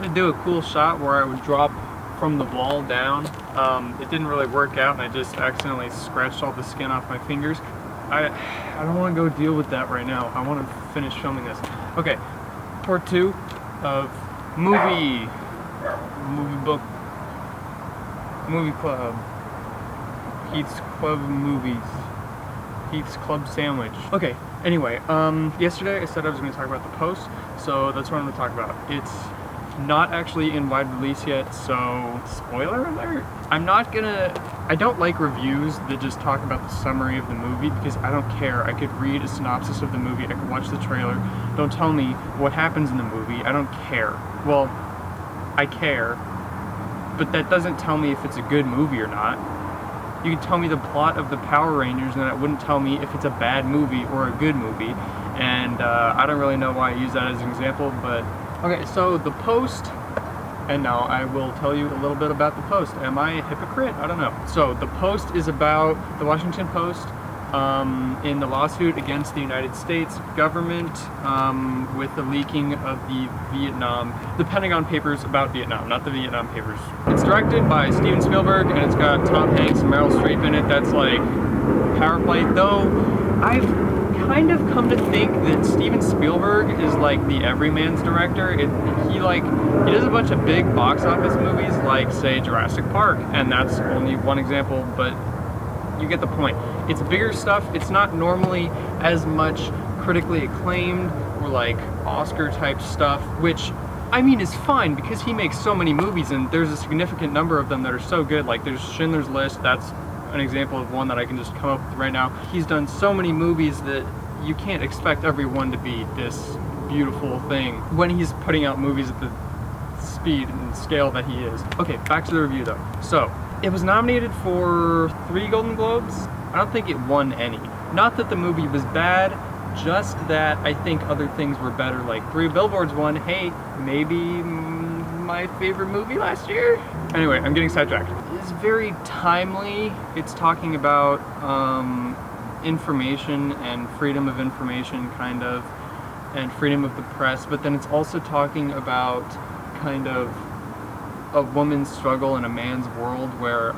tried to do a cool shot where I would drop from the wall down. It didn't really work out, and I just accidentally scratched all the skin off my fingers. I don't want to go deal with that right now. I want to finish filming this. Okay, part 2 of movie club. Pete's Club Movies. Pete's Club Sandwich. Okay, anyway, yesterday I said I was going to talk about the Post, so that's what I'm going to talk about. It's not actually in wide release yet, so spoiler alert. I don't like reviews that just talk about the summary of the movie because I don't care. I could read a synopsis of the movie, I could watch the trailer. Don't tell me what happens in the movie, I don't care. Well, I care, but that doesn't tell me if it's a good movie or not. You could tell me the plot of the Power Rangers and that wouldn't tell me if it's a bad movie or a good movie. And I don't really know why I use that as an example, but okay, so the Post, and now I will tell you a little bit about the Post. Am I a hypocrite? I don't know. So the Post is about the Washington Post in the lawsuit against the United States government with the leaking of the Pentagon Papers about Vietnam, not the Vietnam Papers. It's directed by Steven Spielberg, and it's got Tom Hanks and Meryl Streep in it. That's like power play, though I've kind of come to think that Steven Spielberg is like the everyman's director. He does a bunch of big box office movies like, say, Jurassic Park, and that's only one example, but you get the point. It's bigger stuff. It's not normally as much critically acclaimed or like Oscar type stuff, which I mean is fine because he makes so many movies and there's a significant number of them that are so good. Like there's Schindler's List, that's an example of one that I can just come up with right now. He's done so many movies that you can't expect everyone to be this beautiful thing when he's putting out movies at the speed and scale that he is. Okay, back to the review though. So, it was nominated for 3 Golden Globes. I don't think it won any. Not that the movie was bad, just that I think other things were better, like 3 Billboards won. Hey, maybe my favorite movie last year? Anyway, I'm getting sidetracked. It's very timely. It's talking about information and freedom of information, kind of, and freedom of the press, but then it's also talking about kind of a woman's struggle in a man's world where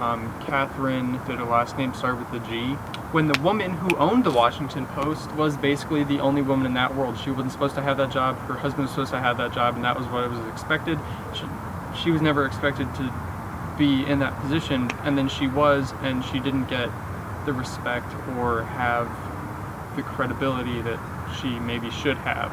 Catherine, did her last name start with the G? When the woman who owned the Washington Post was basically the only woman in that world. She wasn't supposed to have that job, her husband was supposed to have that job, and that was what was expected. She was never expected to be in that position, and then she was, and she didn't get the respect or have the credibility that she maybe should have.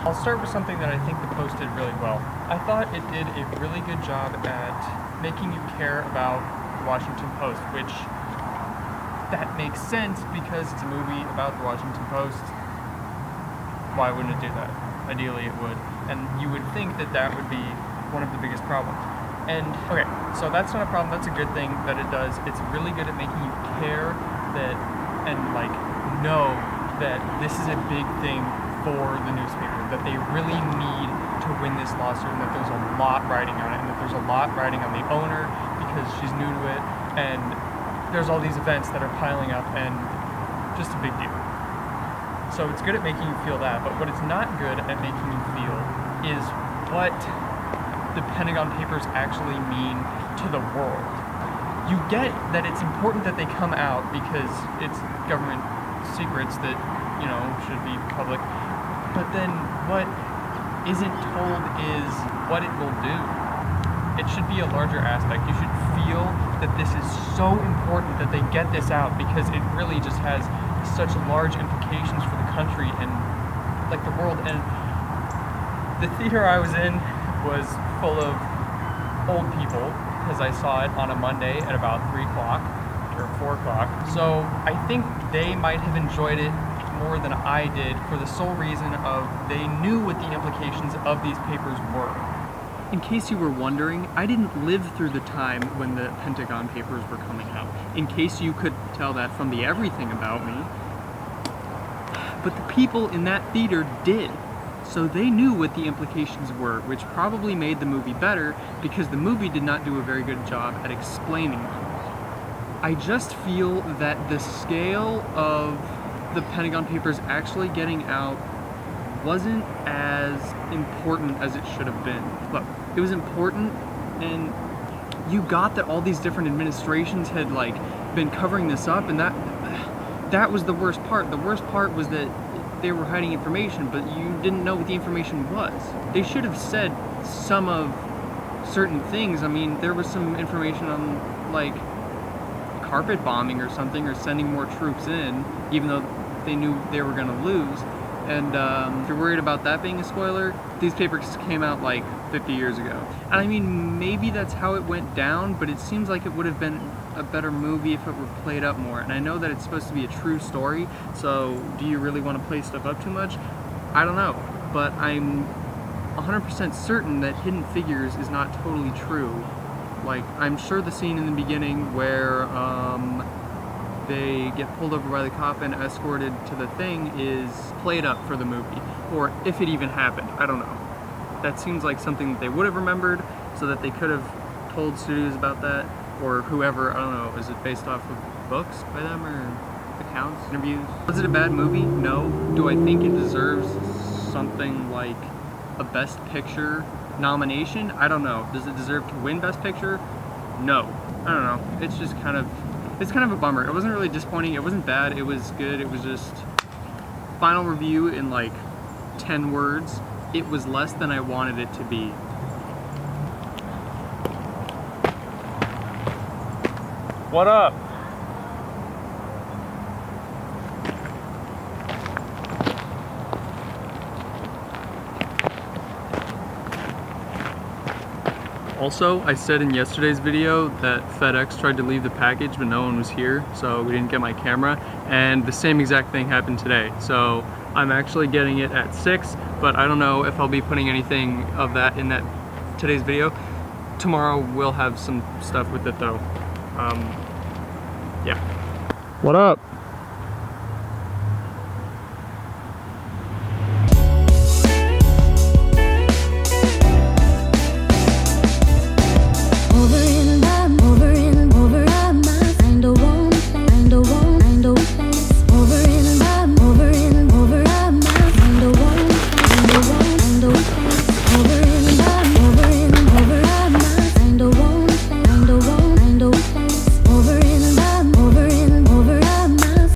I'll start with something that I think the Post did really well. I thought it did a really good job at making you care about the Washington Post, which that makes sense because it's a movie about the Washington Post. Why wouldn't it do that? Ideally it would. And you would think that that would be one of the biggest problems. And, okay, so that's not a problem, that's a good thing that it does. It's really good at making you care that, and like, know that this is a big thing for the newspaper, that they really need to win this lawsuit, and that there's a lot riding on it, and that there's a lot riding on the owner because she's new to it, and there's all these events that are piling up, and just a big deal. So it's good at making you feel that, but what it's not good at making you feel is what the Pentagon Papers actually mean to the world. You get that it's important that they come out because it's government secrets that, you know, should be public, but then what isn't told is what it will do. It should be a larger aspect. You should feel that this is so important that they get this out because it really just has such large implications for the country and like the world. And the theater I was in was full of old people because I saw it on a Monday at about 3 o'clock or 4 o'clock. So I think they might have enjoyed it more than I did for the sole reason of they knew what the implications of these papers were. In case you were wondering, I didn't live through the time when the Pentagon Papers were coming out. In case you could tell that from the everything about me. But the people in that theater did. So they knew what the implications were, which probably made the movie better because the movie did not do a very good job at explaining them. I just feel that the scale of the Pentagon Papers actually getting out wasn't as important as it should have been. Look, it was important, and you got that all these different administrations had like been covering this up, and that was the worst part. The worst part was that they were hiding information, but you didn't know what the information was. They should have said some of certain things. I mean, there was some information on like carpet bombing or something, or sending more troops in, even though they knew they were going to lose. And if you're worried about that being a spoiler, these papers came out like 50 years ago. And I mean, maybe that's how it went down, but it seems like it would have been a better movie if it were played up more. And I know that it's supposed to be a true story, so do you really want to play stuff up too much? I don't know, but I'm 100% certain that Hidden Figures is not totally true. Like, I'm sure the scene in the beginning where they get pulled over by the cop and escorted to the thing is played up for the movie, or if it even happened, I don't know. That seems like something that they would have remembered, so that they could have told studios about that, or whoever, I don't know. Is it based off of books by them, or accounts, interviews? Was it a bad movie? No. Do I think it deserves something like a Best Picture nomination? I don't know. Does it deserve to win Best Picture? No. I don't know. It's just kind of, it's kind of a bummer. It wasn't really disappointing. It wasn't bad. It was good. It was just, final review in like 10 words. It was less than I wanted it to be. What up? Also, I said in yesterday's video that FedEx tried to leave the package, but no one was here, so we didn't get my camera, and the same exact thing happened today. So I'm actually getting it at 6, but I don't know if I'll be putting anything of that in today's video. Tomorrow we'll have some stuff with it though. Yeah. What up?